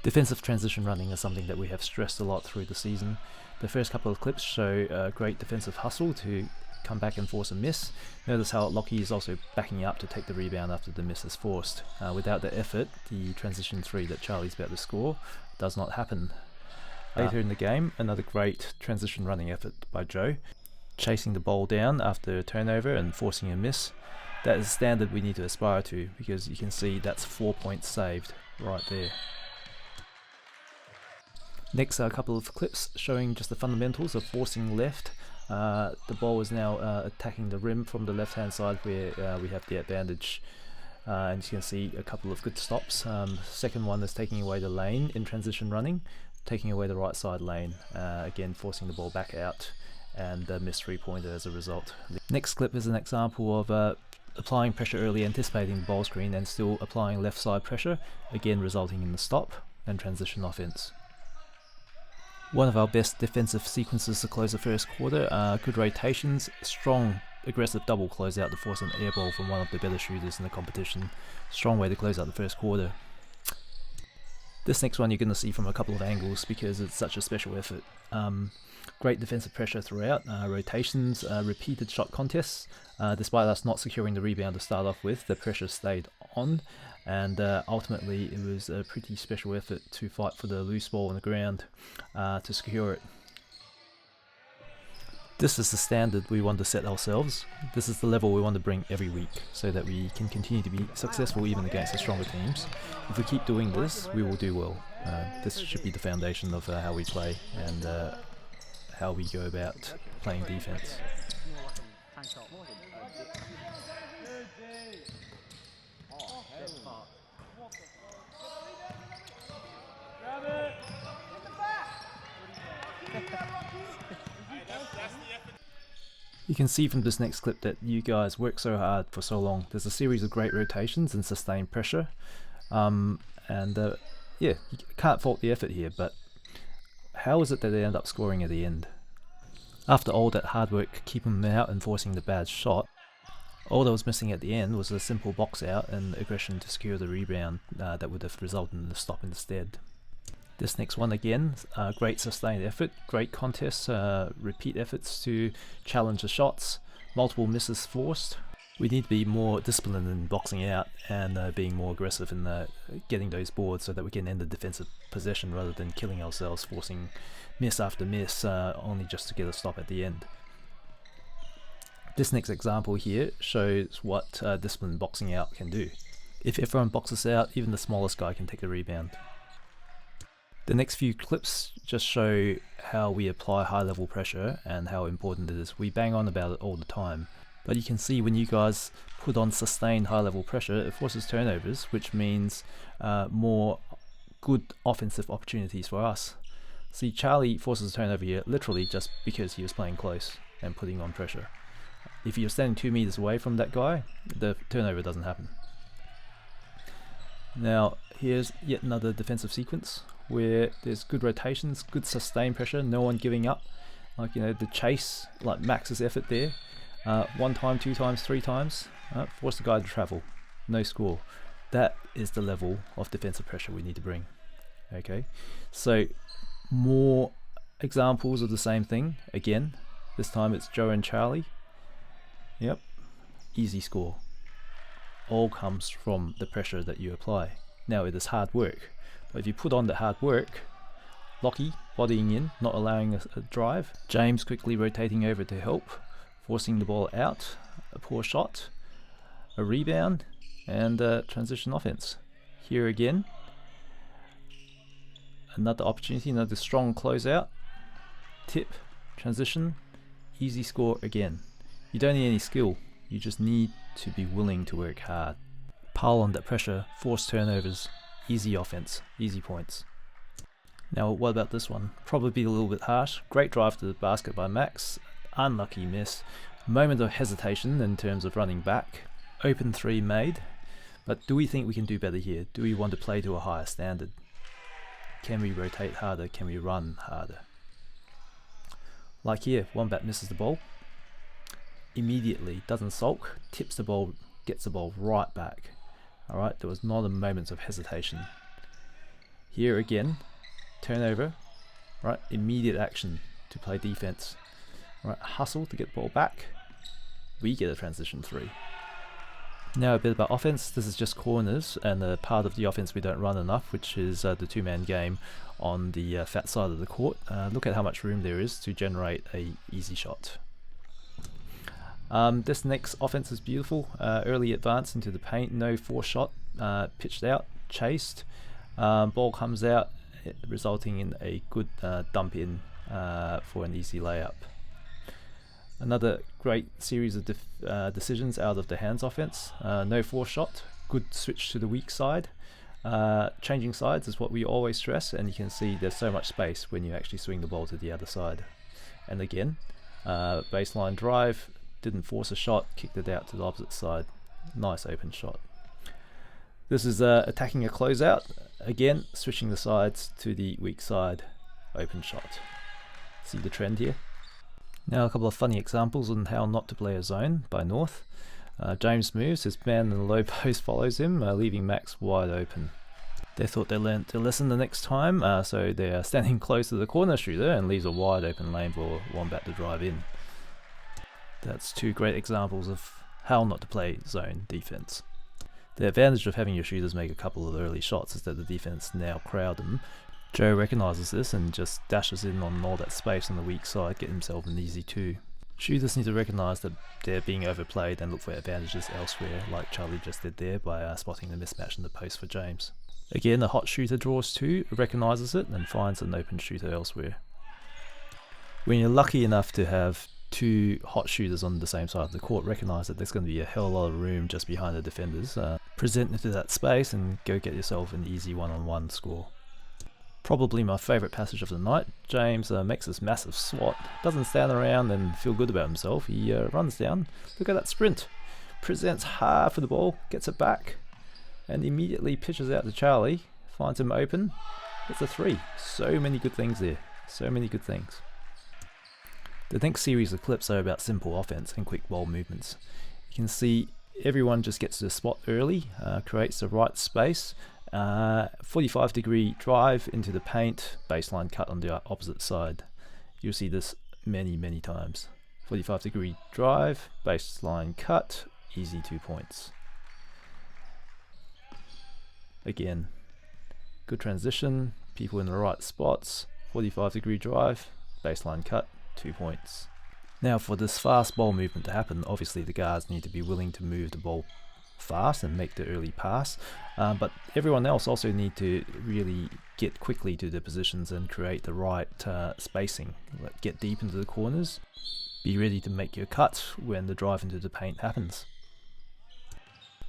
Defensive transition running is something that we have stressed a lot through the season. The first couple of clips show great defensive hustle to come back and force a miss. Notice how Lockie is also backing up to take the rebound after the miss is forced. Without the effort, the transition 3 that Charlie's about to score does not happen. Later in the game, another great transition running effort by Joe, chasing the ball down after a turnover and forcing a miss. That is a standard we need to aspire to, because you can see that's 4 points saved right there. Next are a couple of clips showing just the fundamentals of forcing left. The ball is now attacking the rim from the left hand side where we have the advantage, and you can see a couple of good stops. Second one is taking away the lane in transition running, taking away the right side lane, again forcing the ball back out, and a missed 3-pointer as a result. Next clip is an example of applying pressure early, anticipating the ball screen and still applying left side pressure, again resulting in the stop and transition offense. One of our best defensive sequences to close the first quarter are good rotations, strong aggressive double closeout to force an air ball from one of the better shooters in the competition. Strong way to close out the first quarter. This next one you're going to see from a couple of angles because it's such a special effort. Great defensive pressure throughout, rotations, repeated shot contests. Despite us not securing the rebound to start off with, the pressure stayed on, and ultimately it was a pretty special effort to fight for the loose ball on the ground to secure it. This is the standard we want to set ourselves. This is the level we want to bring every week so that we can continue to be successful even against the stronger teams. If we keep doing this, we will do well. This should be the foundation of how we play and how we go about playing defense. You can see from this next clip that you guys work so hard for so long. There's a series of great rotations and sustained pressure. Yeah, you can't fault the effort here, but how is it that they end up scoring at the end? After all that hard work keeping them out and forcing the bad shot, all that was missing at the end was a simple box out and aggression to secure the rebound that would have resulted in the stop instead. This next one again, great sustained effort, great contests, repeat efforts to challenge the shots, multiple misses forced. We need to be more disciplined in boxing out and being more aggressive in getting those boards so that we can end the defensive possession rather than killing ourselves, forcing miss after miss only just to get a stop at the end. This next example here shows what disciplined boxing out can do. If everyone boxes out, even the smallest guy can take the rebound. The next few clips just show how we apply high level pressure and how important it is. We bang on about it all the time, but you can see when you guys put on sustained high level pressure, it forces turnovers, which means more good offensive opportunities for us. See, Charlie forces a turnover here literally just because he was playing close and putting on pressure. If you're standing 2 meters away from that guy, the turnover doesn't happen. Now here's yet another defensive sequence where there's good rotations, good sustained pressure, no one giving up. Like, you know, the chase, like Max's effort there. 1 time, 2 times, 3 times, force the guy to travel, no score. That is the level of defensive pressure we need to bring. Okay, so more examples of the same thing. Again, this time it's Joe and Charlie. Yep, easy score. All comes from the pressure that you apply. Now it is hard work, but if you put on the hard work, Lockie bodying in, not allowing a drive, James quickly rotating over to help, forcing the ball out, a poor shot, a rebound, and a transition offense. Here again, another opportunity, another strong closeout, tip, transition, easy score again. You don't need any skill, you just need to be willing to work hard. Pile on that pressure, force turnovers, easy offense, easy points. Now what about this one? Probably a little bit harsh. Great drive to the basket by Max, unlucky miss, moment of hesitation in terms of running back, open 3 made, but do we think we can do better here? Do we want to play to a higher standard? Can we rotate harder? Can we run harder? Like here, Wombat misses the ball, immediately doesn't sulk, tips the ball, gets the ball right back. Alright, there was not a moment of hesitation. Here again, turnover, right? Immediate action to play defense. Right, hustle to get the ball back. We get a transition 3. Now a bit about offense. This is just corners, and the part of the offense we don't run enough, which is the 2-man game on the fat side of the court. Look at how much room there is to generate a easy shot. This next offense is beautiful. Early advance into the paint, no force shot, pitched out, chased. Ball comes out, resulting in a good dump in for an easy layup. Another great series of decisions out of the hands offense. No force shot, good switch to the weak side. Changing sides is what we always stress, and you can see there's so much space when you actually swing the ball to the other side. And again, baseline drive, didn't force a shot, kicked it out to the opposite side. Nice open shot. This is attacking a closeout. Again, switching the sides to the weak side, open shot. See the trend here? Now a couple of funny examples on how not to play a zone by North. James moves, his man in the low post follows him, leaving Max wide open. They thought they learnt their lesson the next time, so they are standing close to the corner shooter and leaves a wide open lane for Wombat to drive in. That's 2 great examples of how not to play zone defense. The advantage of having your shooters make a couple of early shots is that the defense now crowd them. Joe recognises this and just dashes in on all that space on the weak side, get himself an easy 2. Shooters need to recognise that they're being overplayed and look for advantages elsewhere, like Charlie just did there by spotting the mismatch in the post for James. Again, a hot shooter draws 2, recognises it and finds an open shooter elsewhere. When you're lucky enough to have 2 hot shooters on the same side of the court, recognise that there's going to be a hell of a lot of room just behind the defenders. Present into that space and go get yourself an easy one-on-one score. Probably my favourite passage of the night. James makes this massive swat, doesn't stand around and feel good about himself. He runs down, look at that sprint, presents hard for the ball, gets it back, and immediately pitches out to Charlie, finds him open, it's a 3. So many good things there, so many good things. The next series of clips are about simple offense and quick ball movements. You can see everyone just gets to the spot early, creates the right space, 45-degree drive into the paint, baseline cut on the opposite side. You'll see this many times. 45-degree drive, baseline cut, easy 2 points. Again, good transition, people in the right spots, 45-degree drive, baseline cut, 2 points. Now for this fast ball movement to happen, obviously the guards need to be willing to move the ball fast and make the early pass, but everyone else also need to really get quickly to the positions and create the right spacing. Get deep into the corners, be ready to make your cut when the drive into the paint happens.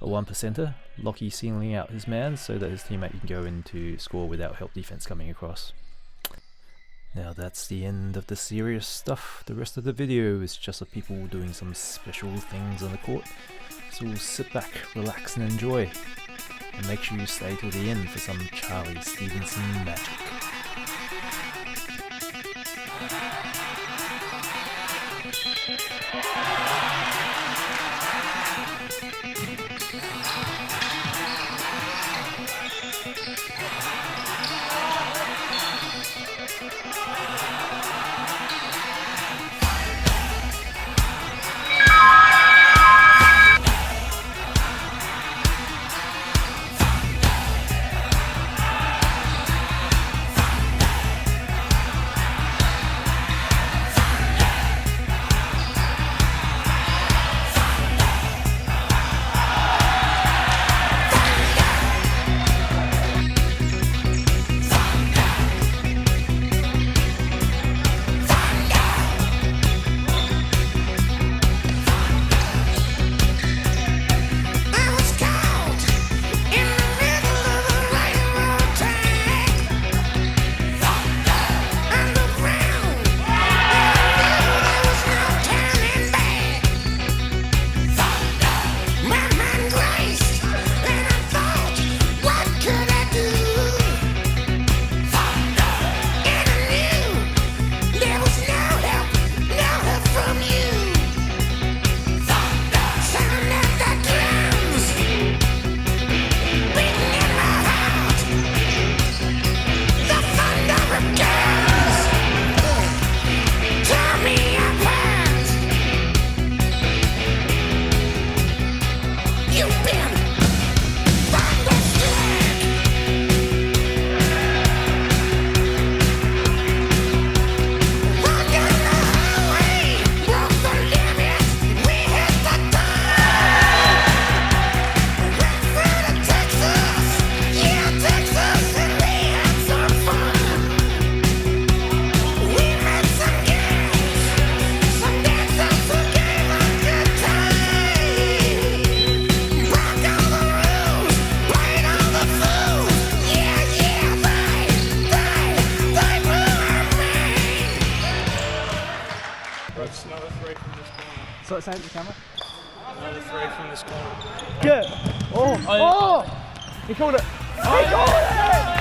A 1%er, Lockie singling out his man so that his teammate can go in to score without help defense coming across. Now that's the end of the serious stuff. The rest of the video is just of people doing some special things on the court. So sit back, relax and enjoy. And make sure you stay till the end for some Charlie Stevenson magic. So let's say it to the camera. Another three from this corner. Good. Oh! He called it! He called it!